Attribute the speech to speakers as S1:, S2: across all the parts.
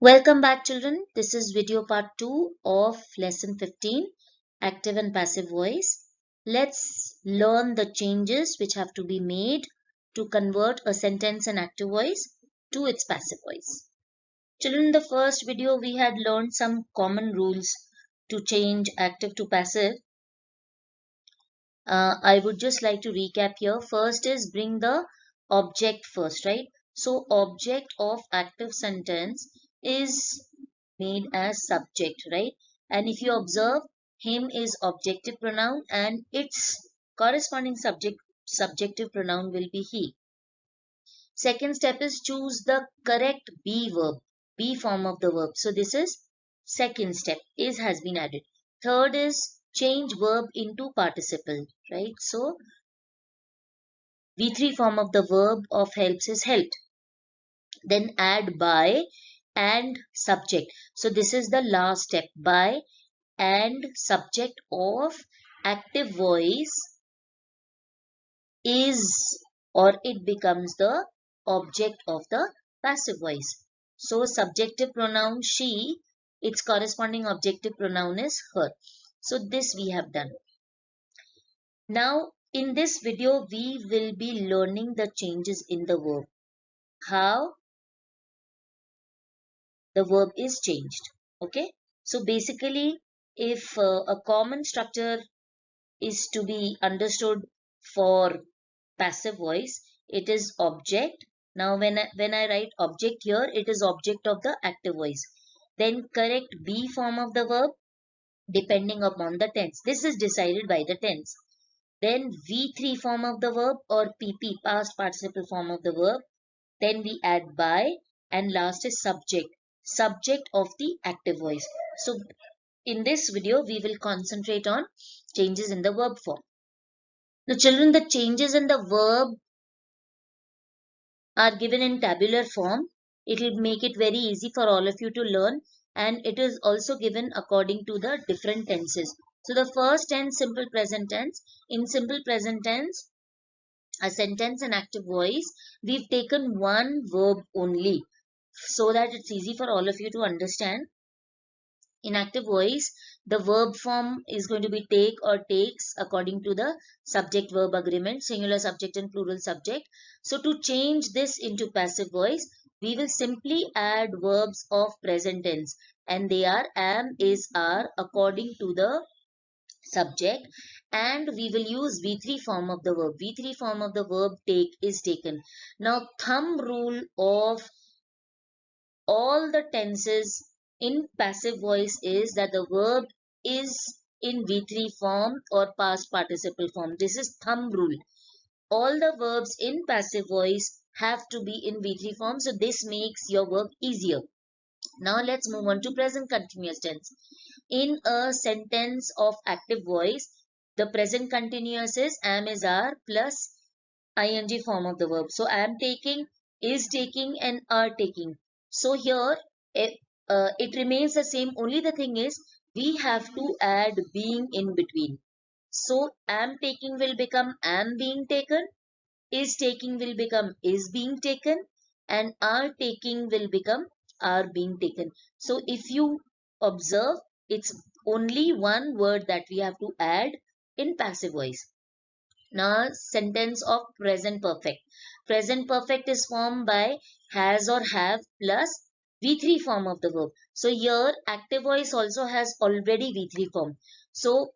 S1: Welcome back, children. This is video part 2 of lesson 15, active and passive voice. Let's learn the changes which have to be made to convert a sentence in active voice to its passive voice. Children, in the first video, we had learned some common rules to change active to passive. I would just like to recap here. First is bring the object first, right? So object of active sentence is made as subject, right? And if you observe, him is objective pronoun and its corresponding subjective pronoun will be he. Second step is choose the correct be verb, be form of the verb. So this is second step, is has been added. Third is change verb into participle, right? So V3 form of the verb of helps is helped. Then add by and subject. So this is the last step, by and subject of active voice is, or it becomes the object of the passive voice. So subjective pronoun she, its corresponding objective pronoun is her. So this we have done. Now in this video we will be learning the changes in the verb. How the verb is changed. Okay. So basically if a common structure is to be understood for passive voice, it is object. Now when I write object here, it is object of the active voice. Then correct be form of the verb depending upon the tense. This is decided by the tense. Then V3 form of the verb or PP, past participle form of the verb. Then we add by, and last is subject of the active voice. So in this video we will concentrate on changes in the verb form. Now children, the changes in the verb are given in tabular form. It will make it very easy for all of you to learn, and it is also given according to the different tenses. So the first tense, simple present tense. In simple present tense, a sentence in active voice, we've taken one verb only so that it's easy for all of you to understand. In active voice, the verb form is going to be take or takes according to the subject verb agreement, singular subject and plural subject. So to change this into passive voice, we will simply add verbs of present tense, and they are am, is, are according to the subject, and we will use V3 form of the verb. V3 form of the verb take is taken. Now thumb rule of all the tenses in passive voice is that the verb is in V3 form or past participle form. This is thumb rule. All the verbs in passive voice have to be in V3 form. So this makes your work easier. Now let's move on to present continuous tense. In a sentence of active voice, the present continuous is am, is, are plus ing form of the verb. So am taking, is taking and are taking. So here it remains the same. Only the thing is we have to add being in between. So am taking will become am being taken, is taking will become is being taken, and are taking will become are being taken. So if you observe, it's only one word that we have to add in passive voice. Now sentence of present perfect. Present perfect is formed by has or have plus V3 form of the verb. So here active voice also has already V3 form. So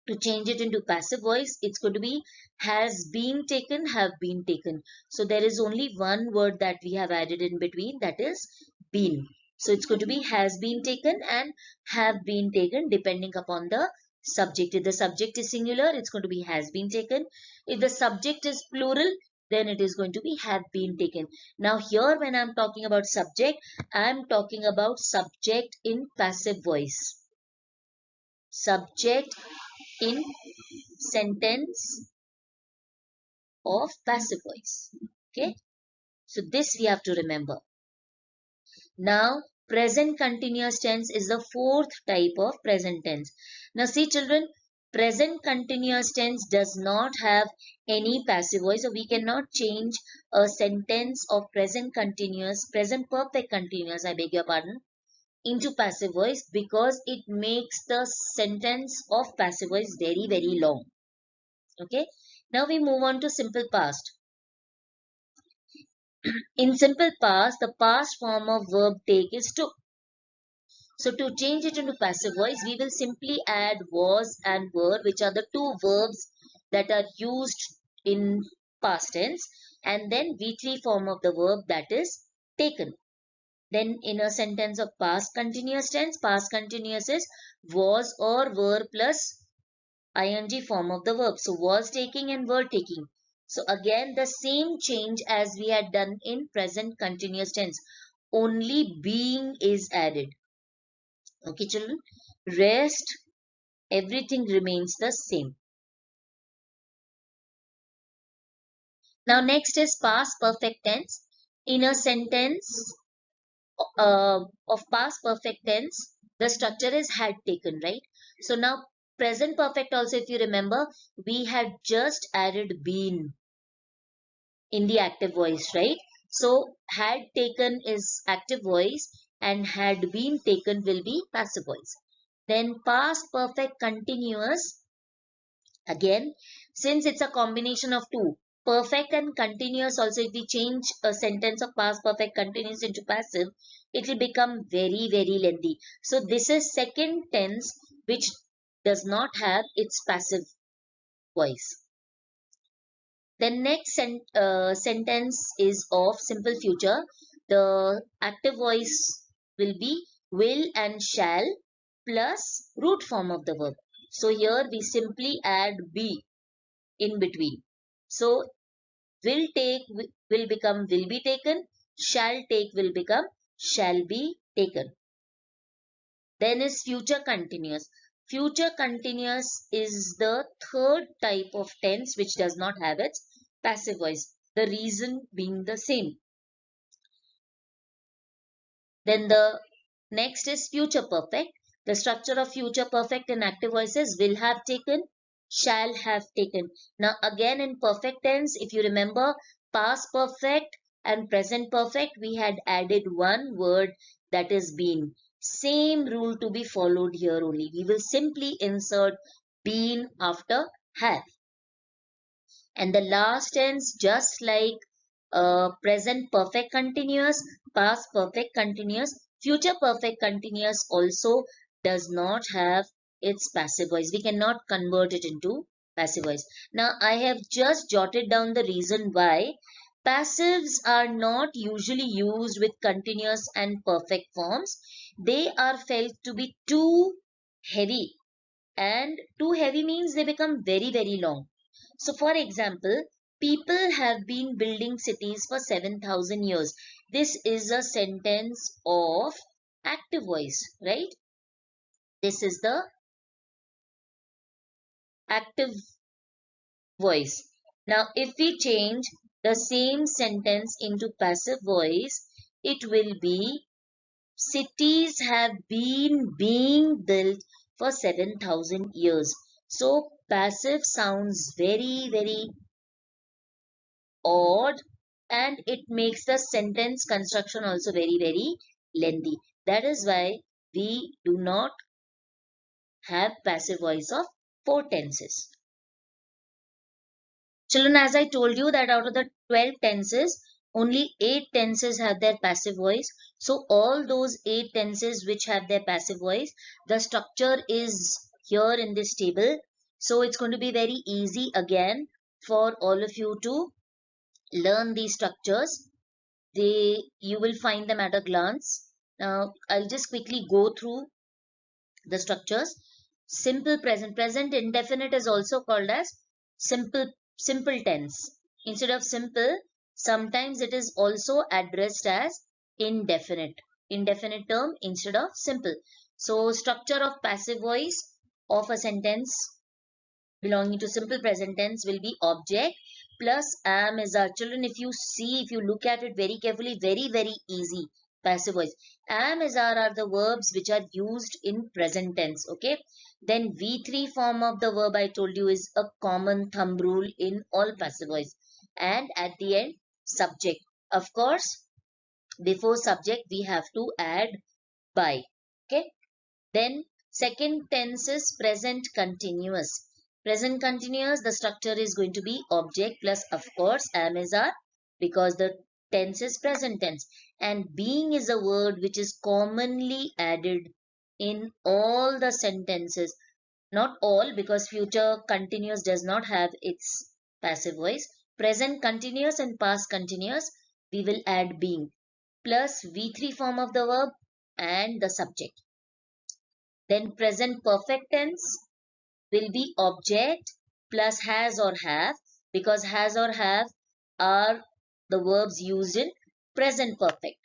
S1: to change it into passive voice, it's going to be has been taken, have been taken. So there is only one word that we have added in between, that is been. So it's going to be has been taken and have been taken depending upon the subject. If the subject is singular, it's going to be has been taken. If the subject is plural, then it is going to be have been taken. Now here when I'm talking about subject, I'm talking about subject in passive voice. Subject in sentence of passive voice. Okay, so this we have to remember. Now present continuous tense is the fourth type of present tense. Now see children, Present continuous tense does not have any passive voice, so we cannot change a sentence of present perfect continuous, I beg your pardon, into passive voice, because it makes the sentence of passive voice very, very long. Okay. Now we move on to simple past. In simple past, the past form of verb take is took. So to change it into passive voice, we will simply add was and were, which are the two verbs that are used in past tense, and then V3 form of the verb, that is taken. Then in a sentence of past continuous tense, past continuous is was or were plus ing form of the verb. So was taking and were taking. So again the same change as we had done in present continuous tense. Only being is added. Okay, children. Rest, everything remains the same. Now next is past perfect tense. In a sentence of past perfect tense, the structure is had taken, right? So now present perfect also, if you remember, we had just added been in the active voice, right? So had taken is active voice and had been taken will be passive voice. Then past perfect continuous, again, since it's a combination of two, perfect and continuous also, if we change a sentence of past perfect continuous into passive, it will become very, very lengthy. So this is second tense which does not have its passive voice. The next sentence is of simple future. The active voice will be will and shall plus root form of the verb. So here we simply add be in between. So will take will become will be taken, shall take will become shall be taken. Then is future continuous. Future continuous is the third type of tense which does not have its passive voice. The reason being the same. Then the next is future perfect. The structure of future perfect in active voices: will have taken, shall have taken. Now again in perfect tense, if you remember, past perfect and present perfect, we had added one word, that is been. Same rule to be followed here only. We will simply insert been after have. And the last tense, just like present perfect continuous, past perfect continuous, future perfect continuous also does not have its passive voice. We cannot convert it into passive voice. Now I have just jotted down the reason why passives are not usually used with continuous and perfect forms. They are felt to be too heavy, and too heavy means they become very, very long. So for example, people have been building cities for 7,000 years. This is a sentence of active voice, right? This is the active voice. Now if we change the same sentence into passive voice, it will be cities have been being built for 7,000 years. So passive sounds very, very odd, and it makes the sentence construction also very, very lengthy. That is why we do not have passive voice of four tenses. Children, as I told you that out of the 12 tenses, only 8 tenses have their passive voice. So all those 8 tenses which have their passive voice, the structure is here in this table. So it's going to be very easy again for all of you to learn these structures. You will find them at a glance. Now I'll just quickly go through the structures. Simple present indefinite is also called as simple tense. Instead of simple, sometimes it is also addressed as indefinite term instead of simple. So structure of passive voice of a sentence belonging to simple present tense will be object plus am is our. Children, if you look at it very carefully, very, very easy. passive voice. Am, is, are the verbs which are used in present tense. Okay. Then V3 form of the verb I told you is a common thumb rule in all passive voice. And at the end, subject. Of course, before subject we have to add by. Okay. Then second tense is present continuous. Present continuous, the structure is going to be object plus of course am, is, are, because the tense is present tense. And being is a word which is commonly added in all the sentences. Not all, because future continuous does not have its passive voice. Present continuous and past continuous, we will add being plus V3 form of the verb and the subject. Then present perfect tense will be object plus has or have, because has or have are the verbs used in present perfect.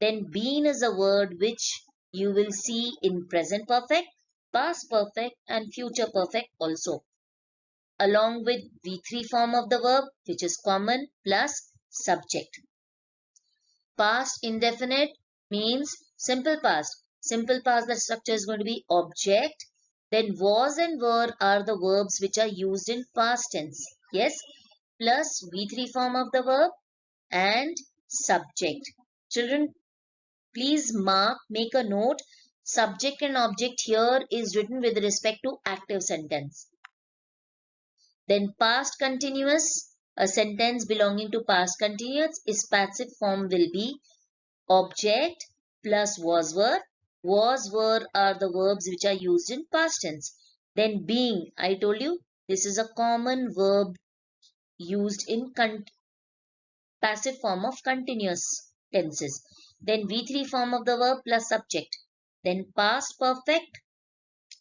S1: Then been is a word which you will see in present perfect, past perfect and future perfect also, along with V3 form of the verb which is common plus subject. Past indefinite means simple past. Simple past, the structure is going to be object. Then was and were are the verbs which are used in past tense. Yes. Plus V3 form of the verb and subject. Children, please make a note. Subject and object here is written with respect to active sentence. Then past continuous, a sentence belonging to past continuous, its passive form will be object plus was, were. Was, were are the verbs which are used in past tense. Then being, I told you, this is a common verb used in passive form of continuous tenses. Then V3 form of the verb plus subject. Then past perfect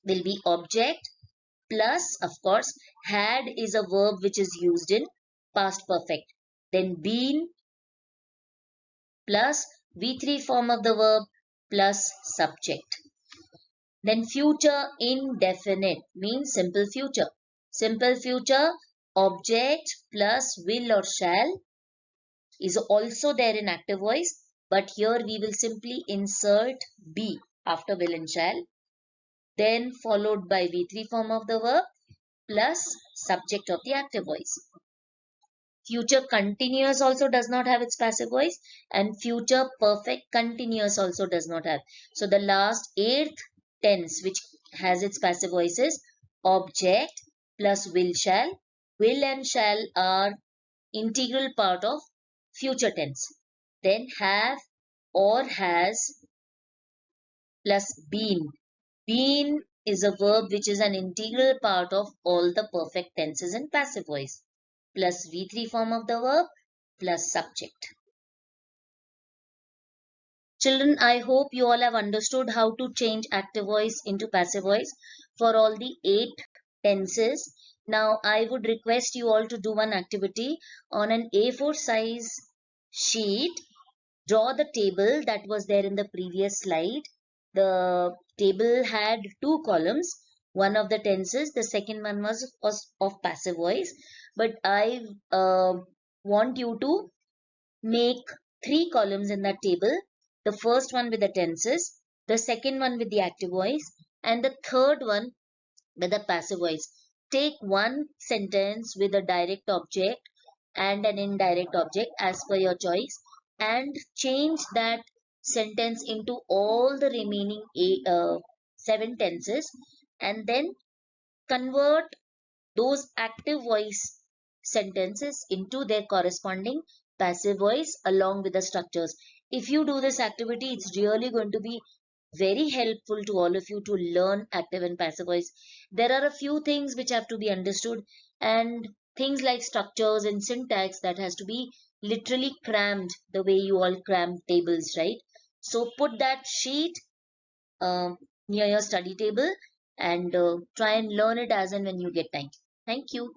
S1: will be object plus, of course, had is a verb which is used in past perfect. Then been plus V3 form of the verb plus subject. Then future indefinite means simple future. Simple future, object plus will or shall is also there in active voice, but here we will simply insert be after will and shall, then followed by V3 form of the verb plus subject of the active voice. Future continuous also does not have its passive voice, and future perfect continuous also does not have. So the last eighth tense which has its passive voice is object plus will shall. Will and shall are integral part of future tense. Then have or has plus been. Been is a verb which is an integral part of all the perfect tenses in passive voice, plus V3 form of the verb plus subject. Children, I hope you all have understood how to change active voice into passive voice for all the 8 tenses. Now I would request you all to do one activity on an A4 size sheet. Draw the table that was there in the previous slide. The table had 2 columns. One of the tenses, the second one was of passive voice. But I want you to make 3 columns in that table. The first one with the tenses, the second one with the active voice, and the third one with the passive voice. Take one sentence with a direct object and an indirect object as per your choice, and change that sentence into all the remaining 7 tenses, and then convert those active voice sentences into their corresponding passive voice along with the structures. If you do this activity, it's really going to be very helpful to all of you to learn active and passive voice. There are a few things which have to be understood, and things like structures and syntax that has to be literally crammed the way you all cram tables, right? So put that sheet near your study table and try and learn it as and when you get time. Thank you.